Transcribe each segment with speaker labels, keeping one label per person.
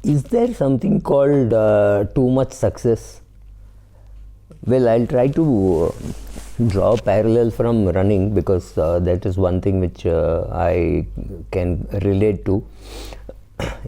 Speaker 1: Is there something called too much success? Well, I'll try to draw a parallel from running because that is one thing which I can relate to.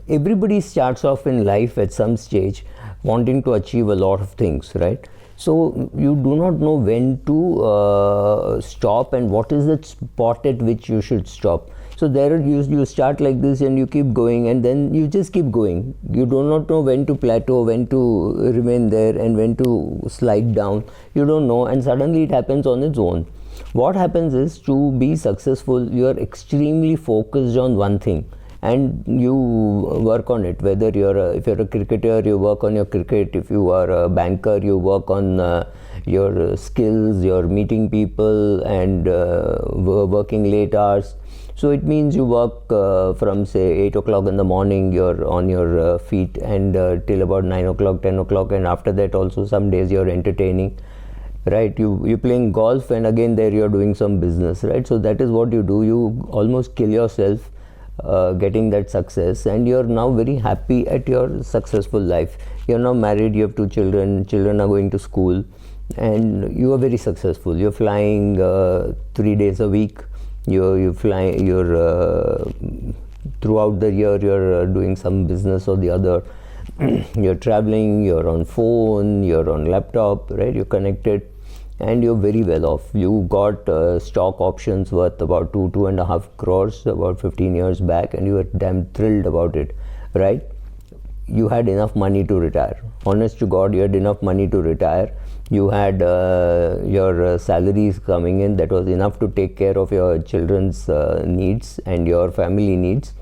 Speaker 1: Everybody starts off in life at some stage wanting to achieve a lot of things, right? So you do not know when to stop and what is the spot at which you should stop. So there you start like this and you keep going and then you just keep going. You do not know when to plateau, when to remain there and when to slide down. You don't know, and suddenly it happens on its own. What happens is, to be successful, you are extremely focused on one thing and you work on it. Whether if you're a cricketer, you work on your cricket. If you are a banker, you work on your skills, your meeting people and working late hours. So it means you work from say 8 o'clock in the morning, you're on your feet and till about 9 o'clock, 10 o'clock, and after that also some days you're entertaining, right? You're playing golf and again there you're doing some business, right? So that is what you do. You almost kill yourself getting that success, and you're now very happy at your successful life. You're now married, you have 2 children, children are going to school, and you are very successful. You're flying 3 days a week. You're flying. Throughout the year you're doing some business or the other. You're traveling. You're on phone. You're on laptop. Right? You're connected, and you're very well off. You got stock options worth about 2.5 crores about 15 years back, and you were damn thrilled about it. Right? You had enough money to retire. Honest to God, you had enough money to retire. You had your salaries coming in that was enough to take care of your children's needs and your family needs.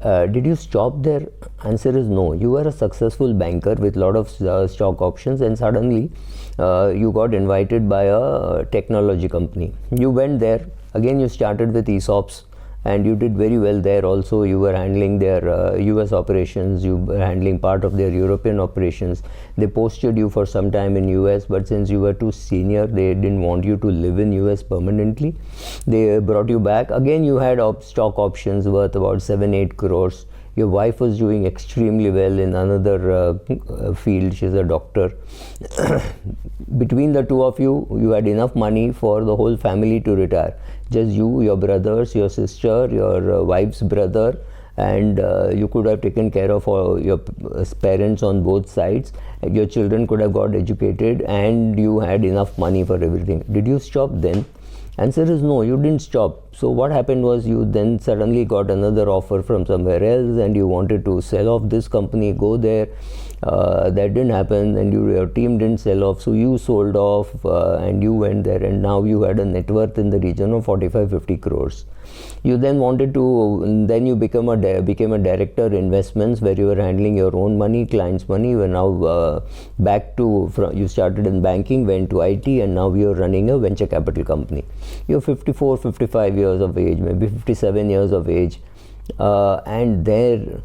Speaker 1: Did you stop there? Answer is no. You were a successful banker with a lot of stock options, and suddenly you got invited by a technology company. You went there. Again, you started with ESOPs. And you did very well there also. You were handling their US operations, you were handling part of their European operations. They posted you for some time in US, but since you were too senior, they didn't want you to live in US permanently. They brought you back. Again, you had stock options worth about 7-8 crores. Your wife was doing extremely well in another field. She's a doctor. Between the two of you, you had enough money for the whole family to retire. Just you, your brothers, your sister, your wife's brother, and you could have taken care of your parents on both sides. Your children could have got educated, and you had enough money for everything. Did you stop then? Answer is no, you didn't stop. So what happened was, you then suddenly got another offer from somewhere else and you wanted to sell off this company, go there. That didn't happen, and your team didn't sell off, so you sold off and you went there, and now you had a net worth in the region of 45-50 crores. You then wanted to, then you became a director investments, where you were handling your own money, clients' money. You were now back to, you started in banking, went to IT, and now you're running a venture capital company. You're 54, 55 years of age, maybe 57 years of age, and there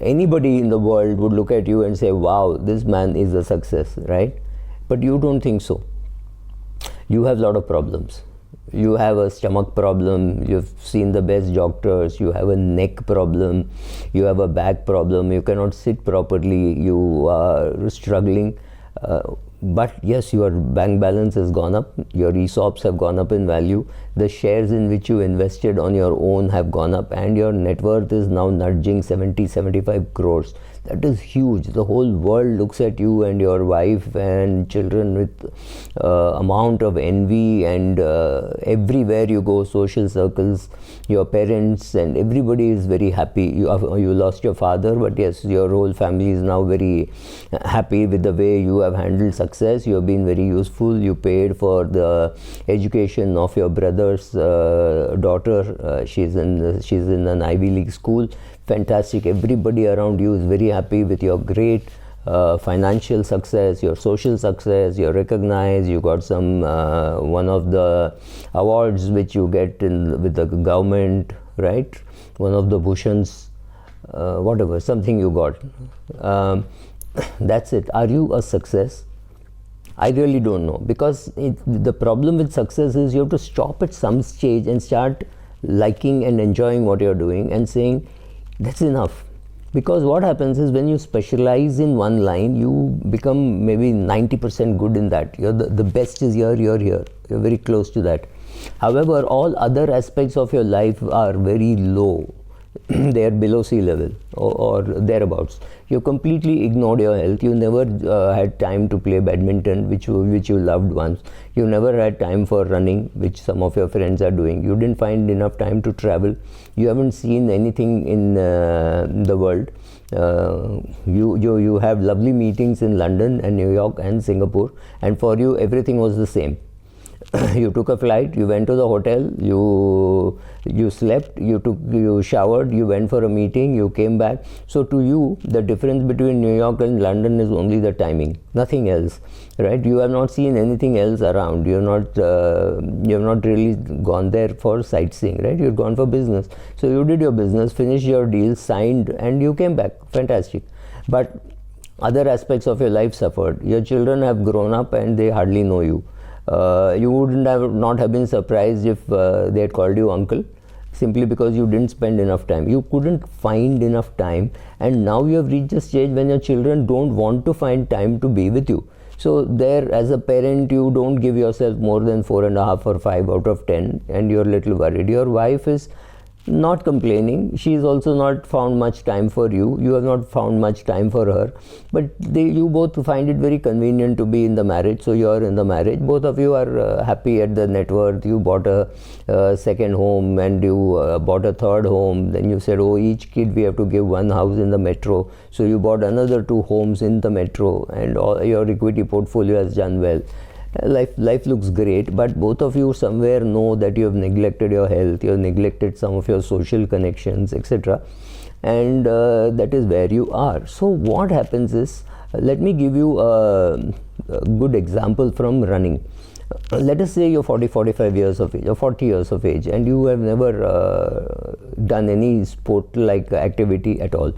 Speaker 1: anybody in the world would look at you and say, wow, this man is a success, right? But you don't think so. You have a lot of problems. You have a stomach problem, you've seen the best doctors, you have a neck problem, you have a back problem, you cannot sit properly, you are struggling. But yes, your bank balance has gone up, your ESOPs have gone up in value, the shares in which you invested on your own have gone up, and your net worth is now nudging 70-75 crores. That is huge. The whole world looks at you and your wife and children with amount of envy, and everywhere you go, social circles, your parents and everybody is very happy. You lost your father, but yes, your whole family is now very happy with the way you have handled success. You have been very useful. You paid for the education of your brother's daughter. She's in an Ivy League school. Fantastic. Everybody around you is very happy with your great financial success, your social success. You're recognized. You got some one of the awards which you get with the government, right? One of the Bhushans, whatever, something you got. That's it. Are you a success? I really don't know, because the problem with success is you have to stop at some stage and start liking and enjoying what you're doing and saying, that's enough. Because what happens is when you specialize in one line, you become maybe 90% good in that. You're the best is here, you're here. You're very close to that. However, all other aspects of your life are very low. They are below sea level or thereabouts. You completely ignored your health. You never had time to play badminton, which you loved once. You never had time for running, which some of your friends are doing. You didn't find enough time to travel. You haven't seen anything in the world. You have lovely meetings in London and New York and Singapore, and for you everything was the same. You took a flight, you went to the hotel, you slept, you showered, you went for a meeting, you came back. So to you, the difference between New York and London is only the timing, nothing else, right? You have not seen anything else around. You have not really gone there for sightseeing, right? You've gone for business. So you did your business, finished your deal, signed, and you came back. Fantastic. But other aspects of your life suffered. Your children have grown up and they hardly know you. You wouldn't have been surprised if they had called you uncle, simply because you didn't spend enough time. You couldn't find enough time, and now you have reached a stage when your children don't want to find time to be with you. So there, as a parent, you don't give yourself more than 4.5 or 5 out of 10, and you're a little worried. Your wife is not complaining. She is also not found much time for you. You have not found much time for her. But you both find it very convenient to be in the marriage. So you are in the marriage. Both of you are happy at the net worth. You bought a second home, and you bought a third home. Then you said, oh, each kid we have to give one house in the metro. So you bought another 2 homes in the metro, and your equity portfolio has done well. Life looks great, but both of you somewhere know that you have neglected your health, you have neglected some of your social connections, etc. And that is where you are. So what happens is, let me give you a good example from running. Let us say you're 45 years of age or 40 years of age, and you have never done any sport-like activity at all.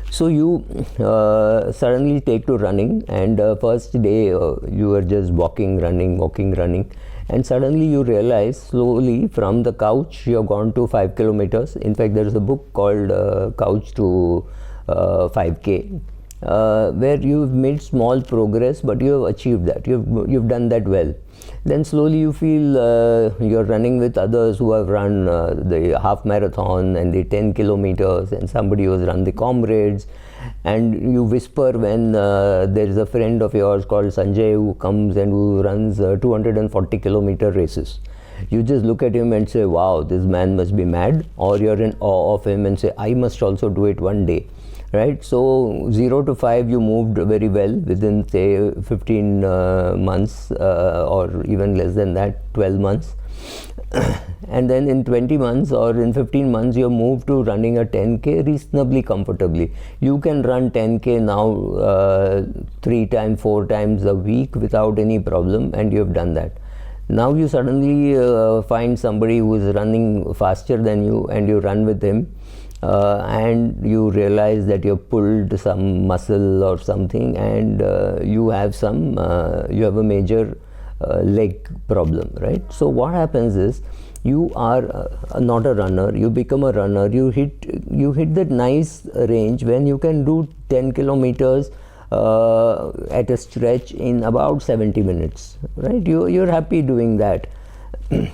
Speaker 1: So you suddenly take to running, and first day you are just walking, running, and suddenly you realize slowly from the couch you have gone to 5 kilometers. In fact, there is a book called Couch to 5K, where you've made small progress, but you have achieved that. You've done that well. Then slowly you feel you're running with others who have run the half marathon and the 10 kilometers, and somebody who has run the Comrades, and you whisper when there is a friend of yours called Sanjay who comes and who runs 240 kilometer races. You just look at him and say, wow, this man must be mad, or you're in awe of him and say, I must also do it one day. Right? So 0 to 5 you moved very well within, say, 15 months or even less than that, 12 months. And then in 20 months or in 15 months you moved to running a 10K reasonably comfortably. You can run 10K now 3 times, 4 times a week without any problem, and you have done that. Now you suddenly find somebody who is running faster than you, and you run with him. And you realize that you have pulled some muscle or something, and you have a major leg problem, right? So what happens is, you are not a runner, you become a runner, you hit that nice range when you can do 10 kilometers at a stretch in about 70 minutes, right? You're happy doing that.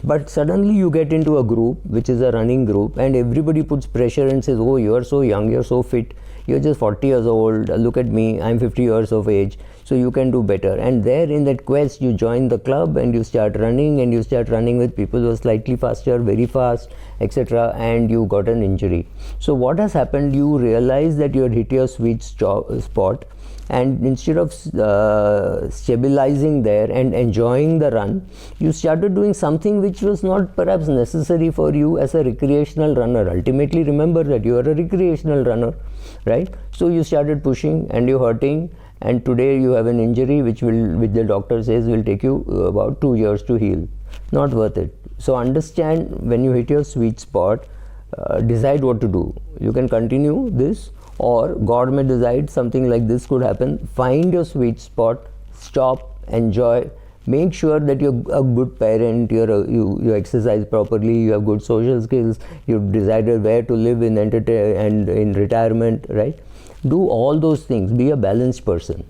Speaker 1: But suddenly you get into a group which is a running group, and everybody puts pressure and says, oh, you are so young, you're so fit, you're just 40 years old, look at me, I'm 50 years of age, so you can do better. And there in that quest you join the club and you start running, and you start running with people who are slightly faster, very fast, etc., and you got an injury. So what has happened, you realize that you had hit your sweet spot, and instead of stabilizing there and enjoying the run, you started doing something which was not perhaps necessary for you as a recreational runner. Ultimately, remember that you are a recreational runner, right? So you started pushing and you're hurting, and today you have an injury which the doctor says will take you about 2 years to heal. Not worth it. So understand, when you hit your sweet spot, decide what to do. You can continue this, or God may decide something like this could happen. Find your sweet spot, stop, enjoy, Make sure that you're a good parent, you exercise properly, you have good social skills, you've decided where to live in and in retirement, right? Do all those things. Be a balanced person.